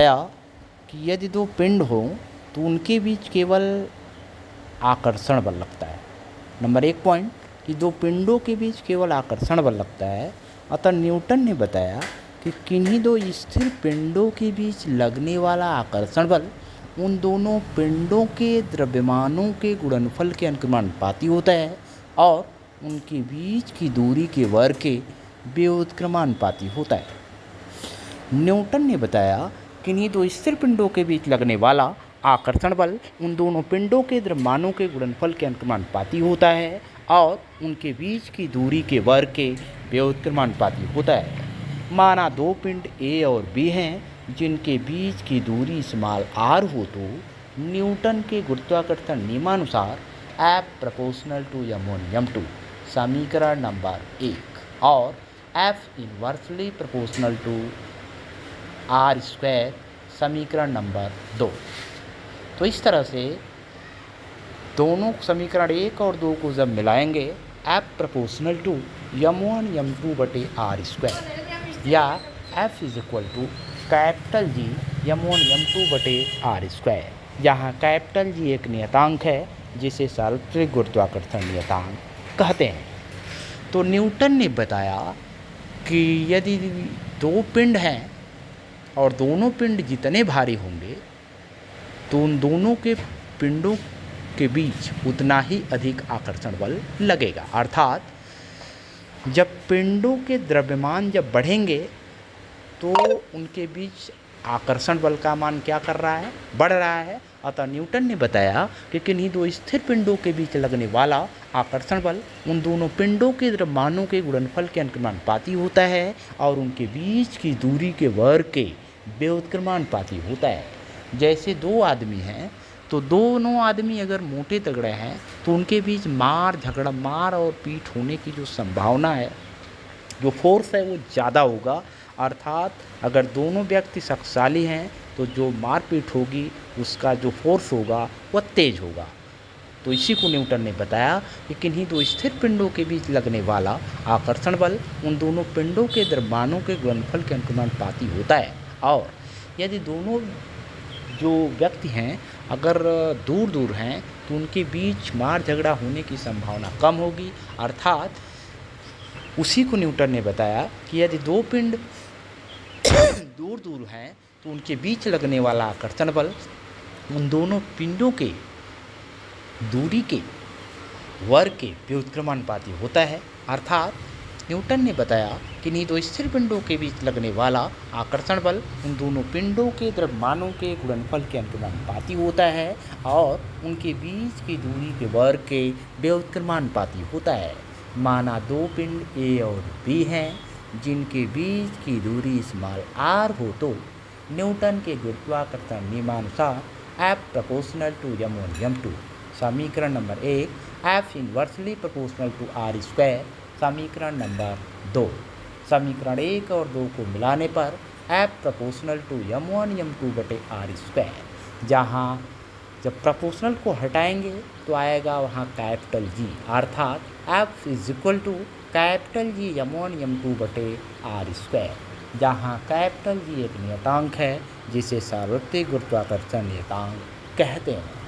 बताया कि यदि दो पिंड हों तो उनके बीच केवल आकर्षण बल लगता है। नंबर 1 पॉइंट कि दो पिंडों के बीच केवल आकर्षण बल लगता है। अतः न्यूटन ने बताया कि किन्हीं दो स्थिर पिंडों के बीच लगने वाला आकर्षण बल उन दोनों पिंडों के द्रव्यमानों के गुणनफल के अनुक्रमानुपाती होता है और उनके बीच की दूरी के वर्ग के व्युत्क्रमानुपाती होता है। न्यूटन ने बताया कि इन्हीं दो स्थिर पिंडों के बीच लगने वाला आकर्षण बल उन दोनों पिंडों के द्रव्यमानों के गुणनफल के अनुक्रमानुपाती होता है और उनके बीच की दूरी के वर्ग के व्युत्क्रमानुपाती होता है। माना दो पिंड ए और बी हैं जिनके बीच की दूरी स्मॉल आर हो तो न्यूटन के गुरुत्वाकर्षण नियमानुसार F proportional to m1 m2 समीकरण नंबर 1 और F inversely proportional to r square समीकरण नंबर 2। तो इस तरह से दोनों समीकरण 1 और 2 को जब मिलाएंगे F proportional to m1 m2 बटे आर स्क्वायर या F is equal to capital G m1 m2 बटे आर स्क्वायर, जहाँ कैपिटल G एक नियतांक है जिसे सार्वत्रिक गुरुत्वाकर्षण नियतांक कहते हैं। तो न्यूटन ने बताया कि यदि दो पिंड हैं और दोनों पिंड जितने भारी होंगे तो उन दोनों के पिंडों के बीच उतना ही अधिक आकर्षण बल लगेगा। अर्थात जब पिंडों के द्रव्यमान जब बढ़ेंगे तो उनके बीच आकर्षण बल का मान क्या कर रहा है, बढ़ रहा है। अतः न्यूटन ने बताया कि किन्हीं दो स्थिर पिंडों के बीच लगने वाला आकर्षण बल उन दोनों पिंडों के द्रव्यमानों के गुणनफल के अनुक्रमानुपाती होता है और उनके बीच की दूरी के वर्ग के व्युत्क्रमानुपाती होता है। जैसे दो आदमी हैं तो दोनों आदमी अगर मोटे तगड़े हैं तो उनके बीच मार और पीट होने की जो संभावना है, जो फोर्स है वो ज़्यादा होगा। अर्थात अगर दोनों व्यक्ति शक्तिशाली हैं तो जो मारपीट होगी उसका जो फोर्स होगा वह तेज होगा। तो इसी को न्यूटन ने बताया कि किन्हीं दो स्थिर पिंडों के बीच लगने वाला आकर्षण बल उन दोनों पिंडों के द्रव्यमानों के गुणनफल के अनुक्रमानुपाती होता है और यदि दोनों जो व्यक्ति हैं अगर दूर दूर हैं तो उनके बीच मार झगड़ा होने की संभावना कम होगी। अर्थात उसी को न्यूटन ने बताया कि यदि दो पिंड दूर दूर हैं तो उनके बीच लगने वाला आकर्षण बल उन दोनों पिंडों के दूरी के वर्ग के व्युत्क्रमानुपाती होता है। अर्थात न्यूटन ने बताया कि इन्हीं दो स्थिर पिंडों के बीच लगने वाला आकर्षण बल उन दोनों पिंडों के द्रव्यमानों के गुणनफल के अनुक्रमानुपाती होता है और उनके बीच की दूरी के वर्ग के व्युत्क्रमानुपाती होता है। माना दो पिंड ए और बी हैं जिनके बीच की दूरी स्मॉल आर हो तो न्यूटन के गुरुत्वाकर्षण नियमानुसार F proportional to m1 m2 समीकरण number 1 F inversely proportional to r square समीकरण नंबर 2। समीकरण 1 और 2 को मिलाने पर F proportional to m1 m2 बटे आर स्क्वायर, जहाँ जब प्रोपोर्शनल को हटाएंगे तो आएगा वहाँ कैपिटल G, अर्थात F is equal to capital G m1 m2 बटे आर स्क्वायर, जहाँ कैपिटल G एक नियतांक है जिसे सार्वत्रिक गुरुत्वाकर्षण नियतांक कहते हैं।